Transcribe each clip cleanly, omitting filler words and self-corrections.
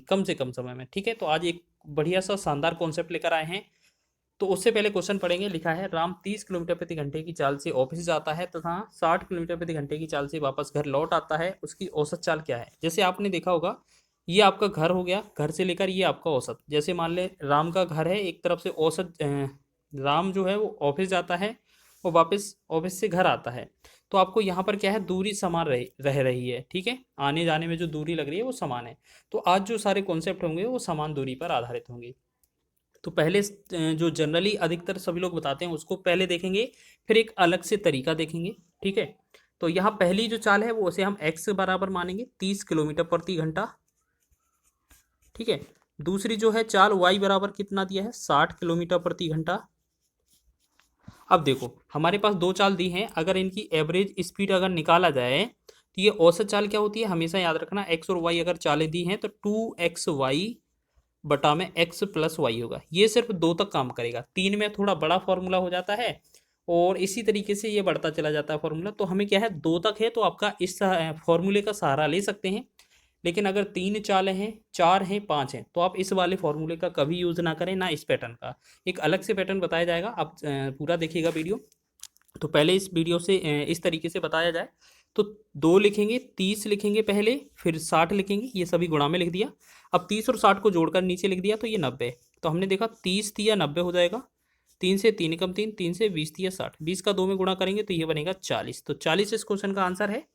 कम से कम समय में। ठीक है, तो आज एक बढ़िया सा शानदार कॉन्सेप्ट लेकर आए हैं। तो उससे पहले क्वेश्चन पढ़ेंगे। लिखा है राम 30 किलोमीटर प्रति घंटे की चाल से ऑफिस जाता है तथा 60 किलोमीटर प्रति घंटे की चाल से वापस घर लौट आता है, उसकी औसत चाल क्या है। जैसे आपने देखा होगा, ये आपका घर हो गया, घर से लेकर ये आपका औसत। जैसे मान ले राम का घर है, एक तरफ से औसत राम जो है वो ऑफिस जाता है और वापस ऑफिस से घर आता है। तो आपको यहाँ पर क्या है, दूरी समान रह रही है। ठीक है, आने जाने में जो दूरी लग रही है वो समान है। तो आज जो सारे कॉन्सेप्ट होंगे वो समान दूरी पर आधारित होंगे। तो पहले जो जनरली अधिकतर सभी लोग बताते हैं उसको पहले देखेंगे, फिर एक अलग से तरीका देखेंगे। ठीक है, तो यहाँ पहली जो चाल है वो उसे हम x बराबर मानेंगे 30 किलोमीटर प्रति घंटा। ठीक है, दूसरी जो है चाल y बराबर कितना दिया है, 60 किलोमीटर प्रति घंटा। अब देखो हमारे पास दो चाल दी हैं, अगर इनकी एवरेज स्पीड अगर निकाला जाए तो ये औसत चाल क्या होती है, हमेशा याद रखना। x और y अगर चालें दी हैं तो 2xy बटा में x प्लस वाई होगा। ये सिर्फ दो तक काम करेगा, तीन में थोड़ा बड़ा फॉर्मूला हो जाता है और इसी तरीके से ये बढ़ता चला जाता है फॉर्मूला। तो हमें क्या है, दो तक है तो आपका इस फॉर्मूले का सहारा ले सकते हैं। लेकिन अगर तीन चालें हैं, चार हैं, पाँच हैं, तो आप इस वाले फॉर्मूले का कभी यूज़ ना करें, ना इस पैटर्न का। एक अलग से पैटर्न बताया जाएगा, आप पूरा देखिएगा वीडियो। तो पहले इस वीडियो से इस तरीके से बताया जाए तो दो लिखेंगे, 30 लिखेंगे पहले, फिर 60 लिखेंगे, ये सभी गुणा में लिख दिया। अब 30 और 60 को जोड़कर नीचे लिख दिया तो ये 90। तो हमने देखा 30 दिया 90 हो जाएगा, तीन से तीन कम तीन, तीन से 20 दिया 60, 20 का दो में गुणा करेंगे तो ये बनेगा 40। तो 40 इस क्वेश्चन का आंसर है।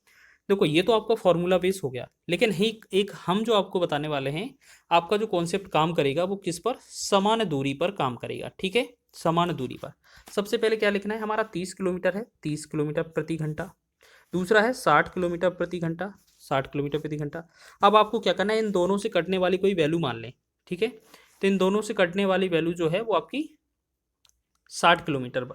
देखो ये तो आपका फॉर्मूला बेस हो गया, लेकिन एक हम जो आपको बताने वाले हैं, आपका जो कॉन्सेप्ट काम करेगा वो किस पर, समान दूरी पर काम करेगा। ठीक है, समान दूरी पर। सबसे पहले क्या लिखना है, हमारा 30 किलोमीटर है, 30 किलोमीटर प्रति घंटा। दूसरा है 60 किलोमीटर प्रति घंटा, 60 किलोमीटर प्रति घंटा। अब आपको क्या करना है, इन दोनों से कटने वाली कोई वैल्यू मान लें। ठीक है, तो इन दोनों से कटने वाली वैल्यू जो है वो आपकी 60 किलोमीटर,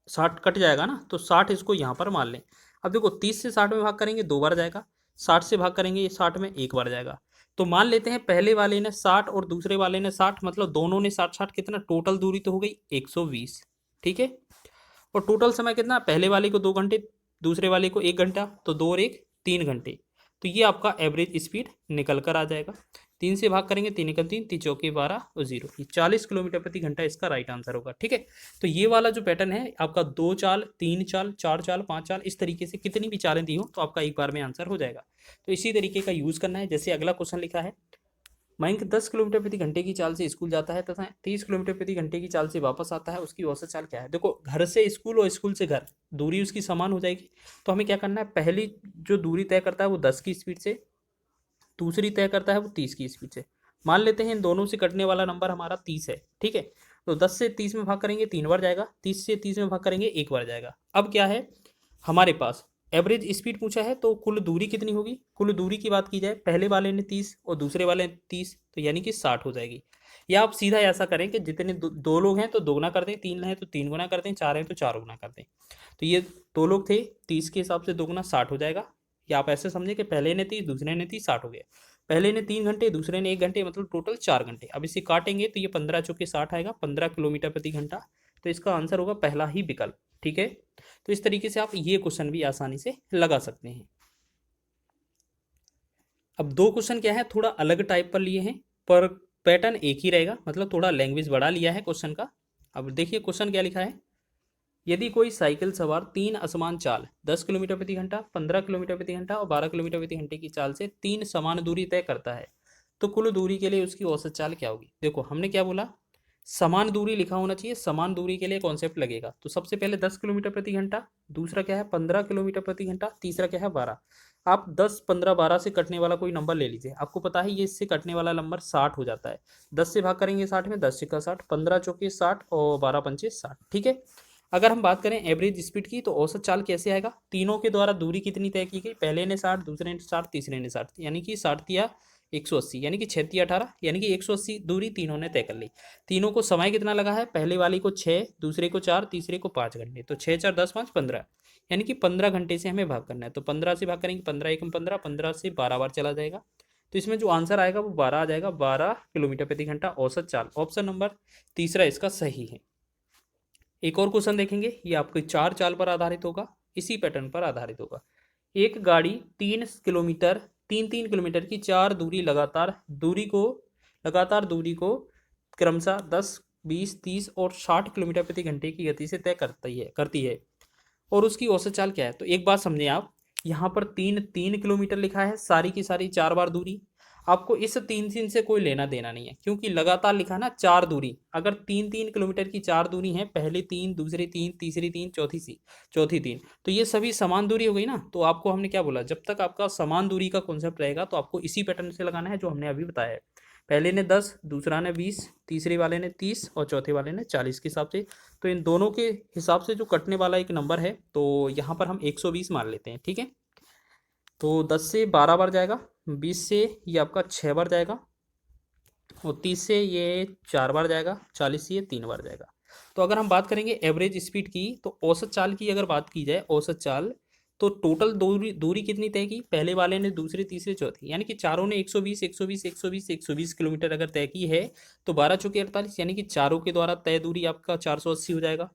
60 कट जाएगा ना, तो 60 इसको यहाँ पर मान लें। अब देखो 30 से 60 में भाग करेंगे दो बार जाएगा, 60 से भाग करेंगे ये 60 में एक बार जाएगा। तो मान लेते हैं पहले वाले ने 60 और दूसरे वाले ने 60, मतलब दोनों ने 60 60, कितना टोटल दूरी तो हो गई 120। ठीक है, और टोटल समय कितना, पहले वाले को 2 घंटे, दूसरे वाले को 1 घंटा, तो दो और एक 3 घंटे। तो ये आपका एवरेज स्पीड निकल कर आ जाएगा। तीन से भाग करेंगे, तीन एकम तीन, तीन चौके 12 और 0, ये 40 किलोमीटर प्रति घंटा इसका राइट आंसर होगा। ठीक है, तो ये वाला जो पैटर्न है आपका, दो चाल, तीन चाल, चार चाल, पांच चाल, इस तरीके से कितनी भी चालें दी हो तो आपका एक बार में आंसर हो जाएगा। तो इसी तरीके का यूज करना है। जैसे अगला क्वेश्चन लिखा है, मयंक 10 किलोमीटर प्रति घंटे की चाल से स्कूल जाता है तथा 30 किलोमीटर प्रति घंटे की चाल से वापस आता है, उसकी औसत चाल क्या है। देखो घर से स्कूल और स्कूल से घर, दूरी उसकी समान हो जाएगी। तो हमें क्या करना है, पहली जो दूरी तय करता है वो 10 की स्पीड से, दूसरी तय करता है वो 30 की स्पीड से। मान लेते हैं इन दोनों से कटने वाला नंबर हमारा 30 है। ठीक है, तो 10 से 30 में भाग करेंगे 3 बार जाएगा, 30 से 30 में भाग करेंगे एक बार जाएगा। अब क्या है, हमारे पास एवरेज स्पीड पूछा है तो कुल दूरी कितनी होगी। कुल दूरी की बात की जाए, पहले वाले ने 30 और दूसरे वाले ने 30, तो यानी कि 60 हो जाएगी। या आप सीधा ऐसा करें कि जितने दो लोग हैं तो दो गुना कर दें, तीन हैं तो तीन गुना कर दें, चार हैं तो चार गुना कर दें। तो ये दो लोग थे, 30 के हिसाब से दो गुना 60 हो जाएगा। या आप ऐसे समझें कि पहले ने 30 दूसरे ने 30, 60 हो गया। पहले ने 3 घंटे दूसरे ने 1 घंटे, मतलब टोटल 4 घंटे। अब इसे काटेंगे तो ये 15 चौके 60 आएगा, 15 किलोमीटर प्रति घंटा। तो इसका आंसर होगा पहला ही विकल्प। ठीक है, तो इस तरीके से आप ये क्वेश्चन भी आसानी से लगा सकते हैं। अब दो क्वेश्चन क्या है, थोड़ा अलग टाइप पर लिए हैं, पर पैटर्न एक ही रहेगा, मतलब थोड़ा लैंग्वेज बढ़ा लिया है क्वेश्चन का। अब देखिए क्वेश्चन क्या लिखा है, यदि कोई साइकिल सवार तीन असमान चाल 10 किलोमीटर प्रति घंटा, 15 किलोमीटर प्रति घंटा और 12 किलोमीटर प्रति घंटे की चाल से तीन समान दूरी तय करता है, तो कुल दूरी के लिए उसकी औसत चाल क्या होगी। देखो हमने क्या बोला, समान दूरी लिखा होना चाहिए, समान दूरी के लिए कॉन्सेप्ट लगेगा। तो सबसे पहले 10 किलोमीटर प्रति घंटा, दूसरा क्या है 15 किलोमीटर प्रति घंटा, तीसरा क्या है 12। आप 10, 15, 12 से कटने वाला कोई नंबर ले लीजिए, आपको पता है ये इससे कटने वाला नंबर 60 हो जाता है। 10 से भाग करेंगे 60 में, 10 सिक्का 60, 15 चौके 60 और 12 पंचे 60। ठीक है, अगर हम बात करें एवरेज स्पीड की, तो औसत चाल कैसे आएगा, तीनों के द्वारा दूरी कितनी तय की गई, पहले ने 60, दूसरे ने 60, तीसरे ने 60, यानी कि 60 या 180, यानी कि 6 18, यानी कि 180 दूरी तीनों ने तय कर ली। तीनों को समय कितना लगा है, पहले वाली को 6, दूसरे को 4, तीसरे को 5 घंटे। तो 6 4 10 5 15, यानी कि 15 घंटे से हमें भाग करना है। तो 15 से भाग करेंगे, 15 एकम 15, 15 से 12 बार चला जाएगा। तो इसमें जो आंसर आएगा वो 12 आ जाएगा, 12 किलोमीटर प्रति घंटा औसत चाल। ऑप्शन नंबर तीसरा इसका सही है। एक और क्वेश्चन देखेंगे, ये आपके चार चाल पर आधारित होगा, इसी पैटर्न पर आधारित होगा। एक गाड़ी 3 किलोमीटर 3-3 किलोमीटर की लगातार दूरी को क्रमशः 10, 20, 30 और 60 किलोमीटर प्रति घंटे की गति से तय करती है। और उसकी औसत चाल क्या है? तो एक बात समझें आप, यहाँ पर 3-3 किलोमीटर लिखा है, सारी की सारी 4 बार दूरी। आपको इस 3-3 से कोई लेना देना नहीं है, क्योंकि लगातार लिखा ना 4 दूरी। अगर 3-3 किलोमीटर की 4 दूरी है, पहली 3, दूसरी 3, तीसरी 3, चौथी 3, तो ये सभी समान दूरी हो गई ना। तो आपको हमने क्या बोला, जब तक आपका समान दूरी का कॉन्सेप्ट रहेगा तो आपको इसी पैटर्न से लगाना है जो हमने अभी बताया है। पहले ने 10, दूसरा ने 20, तीसरे वाले ने 30 और चौथे वाले ने 40 के हिसाब से। तो इन दोनों के हिसाब से जो कटने वाला एक नंबर है, तो यहाँ पर हम 120 मान लेते हैं, ठीक है। तो 10 से 12 बार जाएगा, 20 से ये आपका 6 बार जाएगा, और 30 से ये 4 बार जाएगा, 40 से ये 3 बार जाएगा। तो अगर हम बात करेंगे एवरेज स्पीड की, तो औसत चाल की अगर बात की जाए, औसत चाल, तो टोटल दूरी दूरी कितनी तय की? पहले वाले ने, दूसरे, तीसरे, चौथे, यानी कि चारों ने 120 120 120 120 किलोमीटर अगर तय की है, तो 12 चौके 48, यानी कि चारों के द्वारा तय दूरी आपका 480 हो जाएगा।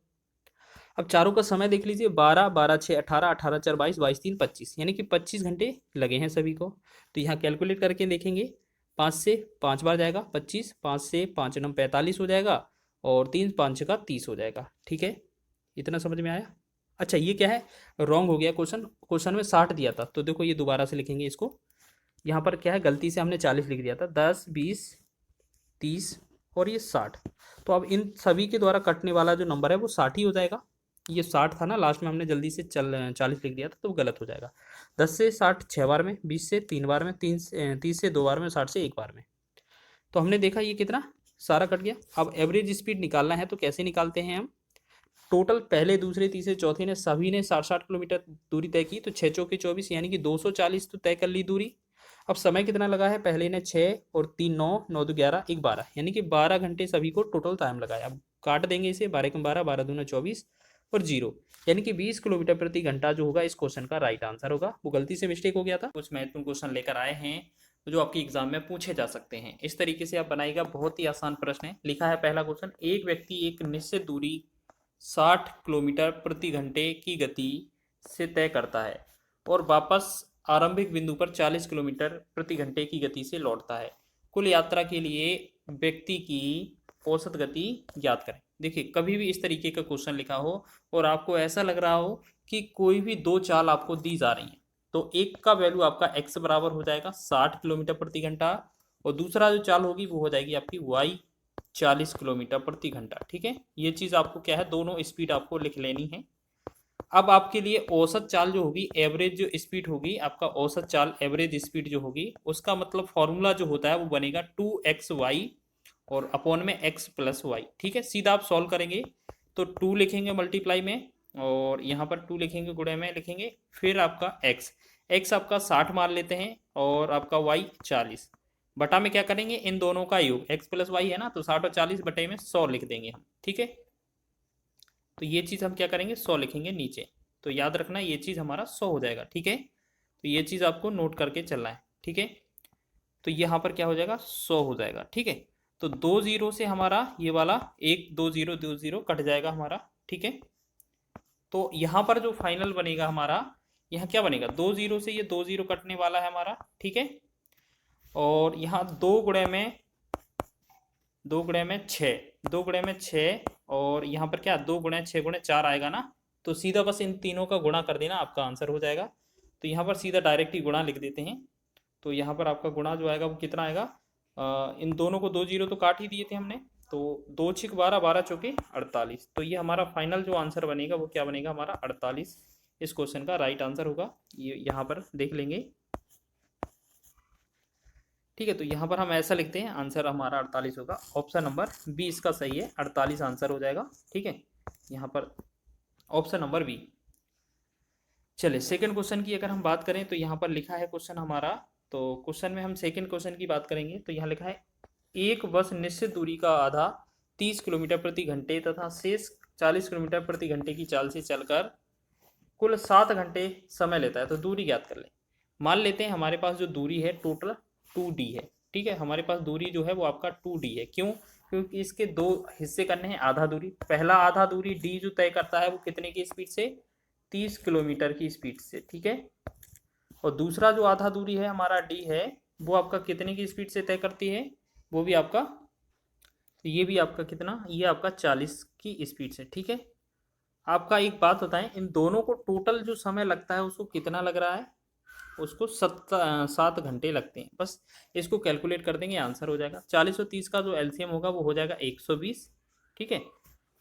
अब चारों का समय देख लीजिए, 12, 12, 6, 18, 18, 4, 22, 22, 3, 25, यानी कि 25 घंटे लगे हैं सभी को। तो यहाँ कैलकुलेट करके देखेंगे, 5 से 5 बार जाएगा 25, 5 से 5 9 45 हो जाएगा, और 3 5 का 30 हो जाएगा, ठीक है। इतना समझ में आया? अच्छा, ये क्या है, रॉन्ग हो गया क्वेश्चन। क्वेश्चन में 60 दिया था, तो देखो ये दोबारा से लिखेंगे इसको। यहाँ पर क्या है, गलती से हमने 40 लिख दिया था। 10, 20, 30 और ये 60। तो अब इन सभी के द्वारा कटने वाला जो नंबर है वो 60 ही हो जाएगा। ये 60 था ना, लास्ट में हमने जल्दी से 40 लिख दिया था, तो गलत हो जाएगा। 10 से 60 6 बार में, 20 से 3 बार में, 30 से 2 बार में, 60 से 1 बार में। तो हमने देखा ये कितना सारा कट गया। अब एवरेज स्पीड निकालना है, तो कैसे निकालते हैं हम? टोटल पहले, दूसरे, तीसरे, चौथे ने सभी ने 60-60 किलोमीटर दूरी तय की, तो 6 चौके 24, यानी कि 240 तो तय कर ली दूरी। अब समय कितना लगा है? पहले ने 6 और 3 9, 9 2 11, 1 12, यानी कि 12 घंटे सभी को टोटल टाइम लगाया। अब काट देंगे इसे, 12 कम 12, 12 दूना 24 और 0, यानी कि 20 किलोमीटर प्रति घंटा जो होगा इस क्वेश्चन का राइट आंसर होगा। वो गलती से मिस्टेक हो गया था। कुछ महत्वपूर्ण क्वेश्चन लेकर आए हैं जो आपके एग्जाम में पूछे जा सकते हैं। इस तरीके से आप बनाइएगा, बहुत ही आसान प्रश्न है। लिखा है पहला क्वेश्चन, एक व्यक्ति एक निश्चित दूरी 60 किलोमीटर प्रति घंटे की गति से तय करता है और वापस आरंभिक बिंदु पर 40 किलोमीटर प्रति घंटे की गति से लौटता है। कुल यात्रा के लिए व्यक्ति की औसत गति ज्ञात करें। देखिए, कभी भी इस तरीके का क्वेश्चन लिखा हो और आपको ऐसा लग रहा हो कि कोई भी दो चाल आपको दी जा रही है, तो एक का वैल्यू आपका x बराबर हो जाएगा 60 किलोमीटर प्रति घंटा, और दूसरा जो चाल होगी वो हो जाएगी आपकी y 40 किलोमीटर प्रति घंटा, ठीक है। ये चीज़ आपको क्या है, दोनों स्पीड आपको लिख लेनी है। अब आपके लिए औसत चाल जो होगी, एवरेज जो स्पीड होगी, आपका औसत चाल एवरेज स्पीड जो होगी, उसका मतलब फॉर्मूला जो होता है वो बनेगा 2xy और अपॉन में x प्लस वाई, ठीक है। सीधा आप सॉल्व करेंगे तो 2 लिखेंगे मल्टीप्लाई में, और यहाँ पर 2 लिखेंगे गुणे में लिखेंगे, फिर आपका x आपका 60 मान लेते हैं, और आपका y 40, बटा में क्या करेंगे, इन दोनों का योग, x प्लस वाई है ना, तो 60 और 40 बटे में 100 लिख देंगे हम, ठीक है। तो ये चीज़ हम क्या करेंगे, 100 लिखेंगे नीचे। तो याद रखना ये चीज़ हमारा 100 हो जाएगा, ठीक है। तो ये चीज़ आपको नोट करके चलना है, ठीक है। तो यहाँ पर क्या हो जाएगा, 100 हो जाएगा, ठीक है। तो 2 जीरो से हमारा ये वाला 1 2 0 2 0 कट जाएगा हमारा, ठीक है। तो यहाँ पर जो फाइनल बनेगा हमारा, यहाँ क्या बनेगा, 2 जीरो से ये 2 जीरो कटने वाला है हमारा, ठीक है। और यहाँ 2 गुणे में 6 और यहाँ पर क्या 2 गुणे 6 गुणे 4 आएगा ना, तो सीधा बस इन तीनों का गुणा कर देना, आपका आंसर हो जाएगा। तो यहाँ पर सीधा डायरेक्ट ही गुणा लिख देते हैं। तो यहाँ पर आपका गुणा जो आएगा वो कितना आएगा, इन दोनों को 2 जीरो तो काट ही दिए थे हमने, तो 2 6 12, 12 चौके 48। तो ये हमारा फाइनल जो आंसर बनेगा वो क्या बनेगा, हमारा 48 इस क्वेश्चन का राइट आंसर होगा। ये यहाँ पर देख लेंगे, ठीक है। तो यहाँ पर हम ऐसा लिखते हैं, आंसर हमारा 48 होगा। ऑप्शन नंबर बी इसका सही है, 48 आंसर हो जाएगा, ठीक है। यहाँ पर ऑप्शन नंबर बी। चलिए सेकंड क्वेश्चन की अगर हम बात करें, तो यहाँ पर लिखा है क्वेश्चन हमारा, तो क्वेश्चन में हम सेकंड क्वेश्चन की बात करेंगे। तो यहाँ लिखा है, एक बस निश्चित दूरी का आधा 30 किलोमीटर प्रति घंटे तथा शेष 40 किलोमीटर प्रति घंटे की चाल से चलकर कुल 7 घंटे समय लेता है, तो दूरी ज्ञात कर लें। मान लेते हैं हमारे पास जो दूरी है टोटल 2d है, ठीक है। हमारे पास दूरी जो है वो आपका 2d है, क्यों, क्योंकि इसके दो हिस्से करने हैं आधा दूरी। पहला आधा दूरी d जो तय करता है वो कितने की स्पीड से, 30 किलोमीटर की स्पीड से, ठीक है। और दूसरा जो आधा दूरी है हमारा डी है, वो आपका कितने की स्पीड से तय करती है, वो भी आपका, तो ये भी आपका कितना, ये आपका 40 की स्पीड से, ठीक है। आपका एक बात बताएं, इन दोनों को टोटल जो समय लगता है उसको कितना लग रहा है, उसको 7 घंटे लगते हैं बस। इसको कैलकुलेट कर देंगे, आंसर हो जाएगा 40 और 30 का जो एलसीएम होगा वो हो जाएगा 120, ठीक है।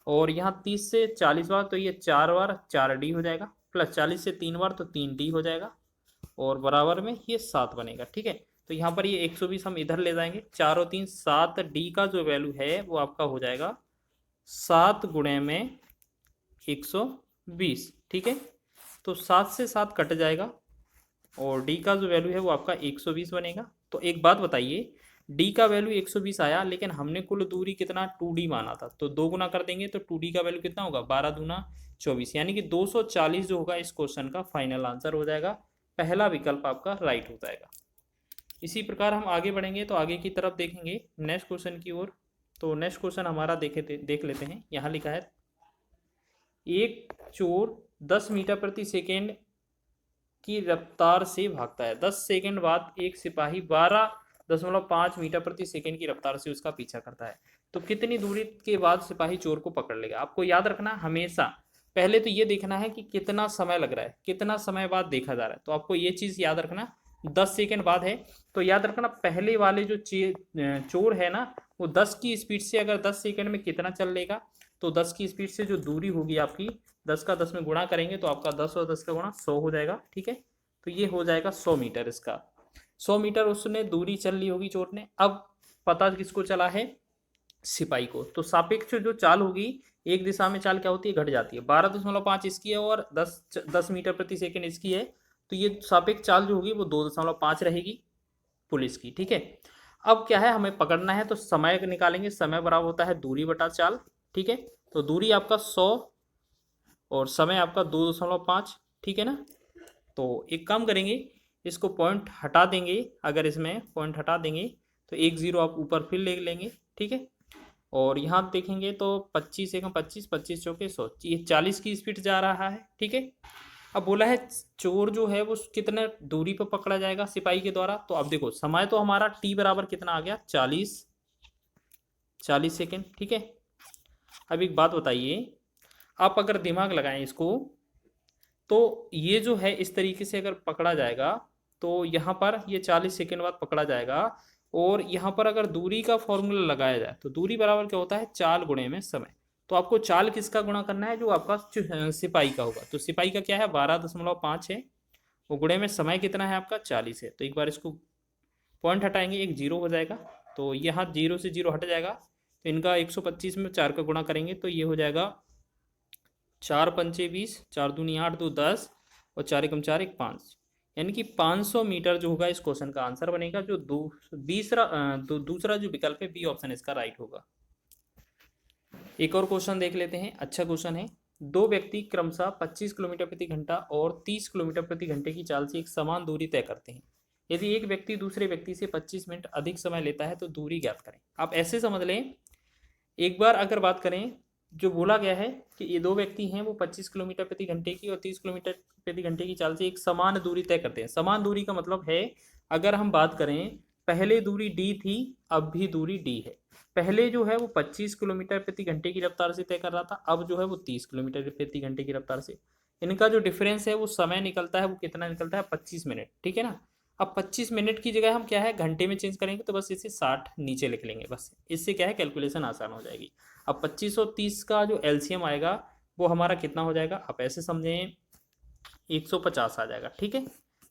और यहाँ 30 से 40 बार तो ये 4 बार 4D हो जाएगा, प्लस 40 से 3 बार तो 3D हो जाएगा, और बराबर में ये 7 बनेगा, ठीक है। तो यहाँ पर ये 120 हम इधर ले जाएंगे, 4 और 3 7D का जो वैल्यू है वो आपका हो जाएगा 7 गुणे में 120, ठीक है। तो 7 से 7 कट जाएगा, और डी का जो वैल्यू है वो आपका 120 बनेगा। तो एक बात बताइए, डी का वैल्यू 120 आया, लेकिन हमने कुल दूरी कितना 2D माना था, तो 2 गुना कर देंगे तो 2D का वैल्यू कितना होगा, 12 दूना 24, यानी कि 240 जो होगा इस क्वेश्चन का फाइनल आंसर हो जाएगा। पहला विकल्प आपका राइट हो जाएगा। इसी प्रकार हम आगे बढ़ेंगे तो आगे की तरफ देखेंगे नेक्स्ट क्वेश्चन की ओर। तो नेक्स्ट क्वेश्चन हमारा देख लेते हैं। यहाँ लिखा है, एक चोर 10 मीटर प्रति सेकेंड की रफ्तार से भागता है, 10 सेकंड बाद एक सिपाही 12.5 मीटर प्रति सेकंड की रफ्तार से उसका पीछा करता है, तो कितनी दूरी के बाद सिपाही चोर को पकड़ लेगा। आपको याद रखना हमेशा, पहले तो ये देखना है कि कितना समय लग रहा है, कितना समय बाद देखा जा रहा है, तो आपको ये चीज़ याद रखना। 10 सेकंड बाद है, तो याद रखना पहले वाले जो चोर है ना, वो 10 की स्पीड से अगर 10 सेकंड में कितना चल लेगा, तो 10 की स्पीड से जो दूरी होगी आपकी, 10 का 10 में गुणा करेंगे तो आपका 10 और 10 का गुणा 100 हो जाएगा, ठीक है। तो ये हो जाएगा 100 मीटर, इसका 100 मीटर उसने दूरी चल ली होगी चोर ने। अब पता किसको चला है, सिपाही को। तो सापेक्ष जो चाल होगी, एक दिशा में चाल क्या होती है, घट जाती है। 12.5 इसकी है और 10 मीटर प्रति सेकेंड इसकी है, तो ये सापेक्ष चाल जो होगी वो 2.5 रहेगी पुलिस की, ठीक है। अब क्या है, हमें पकड़ना है, तो समय निकालेंगे, समय बराबर होता है दूरी बटा चाल, ठीक है। तो दूरी आपका 100 और समय आपका 2.5, ठीक है ना। तो एक काम करेंगे, इसको पॉइंट हटा देंगे, अगर इसमें पॉइंट हटा देंगे तो 1 0 आप ऊपर फिर ले लेंगे, ठीक है। और यहाँ देखेंगे तो 25 एकम 25, 25 चौके 100, ये 40 की स्पीड जा रहा है, ठीक है। अब बोला है चोर जो है वो कितने दूरी पर पकड़ा जाएगा सिपाही के द्वारा, तो अब देखो समय तो हमारा टी बराबर कितना आ गया, 40 सेकेंड, ठीक है। अब एक बात बताइए, आप अगर दिमाग लगाएं इसको, तो ये जो है इस तरीके से अगर पकड़ा जाएगा, तो यहाँ पर ये 40 सेकेंड बाद पकड़ा जाएगा, और यहाँ पर अगर दूरी का फॉर्मूला लगाया जाए तो दूरी बराबर क्या होता है, चाल गुणे में समय। तो आपको चाल किसका गुणा करना है, जो आपका सिपाही का होगा। तो सिपाही का क्या है, 12.5 है, वो गुणे में समय कितना है आपका 40 है। तो एक बार इसको पॉइंट हटाएंगे, एक 0 हो जाएगा, तो यहाँ 0 से 0 हट जाएगा, तो इनका 125 में 4 का गुणा करेंगे तो ये हो जाएगा 4 पंचे 20, 4 दूनी 8, 2 10, और 4 एकम 4 1 5, यानी कि 500 मीटर जो होगा इस क्वेश्चन का आंसर बनेगा। जो दूसरा जो विकल्प है, बी ऑप्शन इसका राइट होगा। एक और क्वेश्चन देख लेते हैं, अच्छा क्वेश्चन है। दो व्यक्ति क्रमशः 25 किलोमीटर प्रति घंटा और 30 किलोमीटर प्रति घंटे की चाल से एक समान दूरी तय करते हैं। यदि एक व्यक्ति दूसरे व्यक्ति से 25 मिनट अधिक समय लेता है तो दूरी ज्ञात करें। आप ऐसे समझ लें, एक बार अगर बात करें, जो बोला गया है कि ये दो व्यक्ति हैं, वो 25 किलोमीटर प्रति घंटे की और 30 किलोमीटर प्रति घंटे की चाल से एक समान दूरी तय करते हैं। समान दूरी का मतलब है, अगर हम बात करें, पहले दूरी डी थी, अब भी दूरी डी है। पहले जो है वो 25 किलोमीटर प्रति घंटे की रफ्तार से तय कर रहा था, अब जो है वो 30 किलोमीटर प्रति घंटे की रफ्तार से। इनका जो डिफरेंस है वो समय निकलता है, वो कितना निकलता है, 25 मिनट, ठीक है ना। अब 25 मिनट की जगह हम क्या है, घंटे में चेंज करेंगे, तो बस इसे 60 नीचे लिख लेंगे, बस इससे क्या है, कैलकुलेशन आसान हो जाएगी। अब 25 और 30 का जो एलसीएम आएगा वो हमारा कितना हो जाएगा, आप ऐसे समझें 150 आ जाएगा, ठीक है।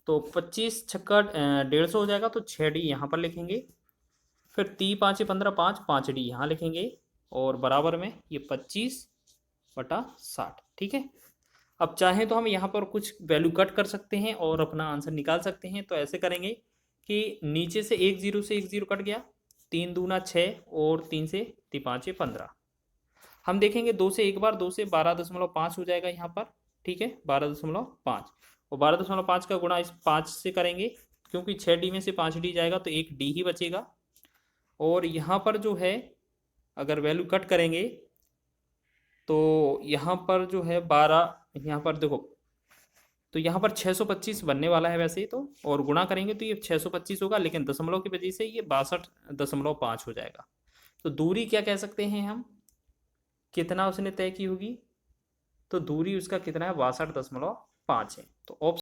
तो 25 छक्का 150 हो जाएगा, तो 6D यहाँ पर लिखेंगे, फिर 3 5 15 5, 5D यहाँ लिखेंगे, और बराबर में ये 25/60, ठीक है। अब चाहें तो हम यहाँ पर कुछ वैल्यू कट कर सकते हैं और अपना आंसर निकाल सकते हैं। तो ऐसे करेंगे कि नीचे से 1 0 से 1 0 कट गया, 3 दूना 6, और 3 से 3 5 15। हम देखेंगे 2 से एक बार, 2 से 12.5 हो जाएगा यहाँ पर, ठीक है, 12.5, और 12.5 का गुणा इस 5 से करेंगे, क्योंकि 6D में से 5D जाएगा तो एक D ही बचेगा। और यहाँ पर जो है अगर वैल्यू कट करेंगे तो यहाँ पर जो है 12, यहाँ पर देखो तो यहाँ पर 625 बनने वाला है वैसे ही तो, और गुणा करेंगे तो ये 625 होगा, लेकिन दशमलव की वजह से ये 62.5 हो जाएगा। तो दूरी क्या कह सकते हैं हम, कितना उसने तय की होगी, तो दूरी उसका कितना है, 62.5 है। तो ऑप्शन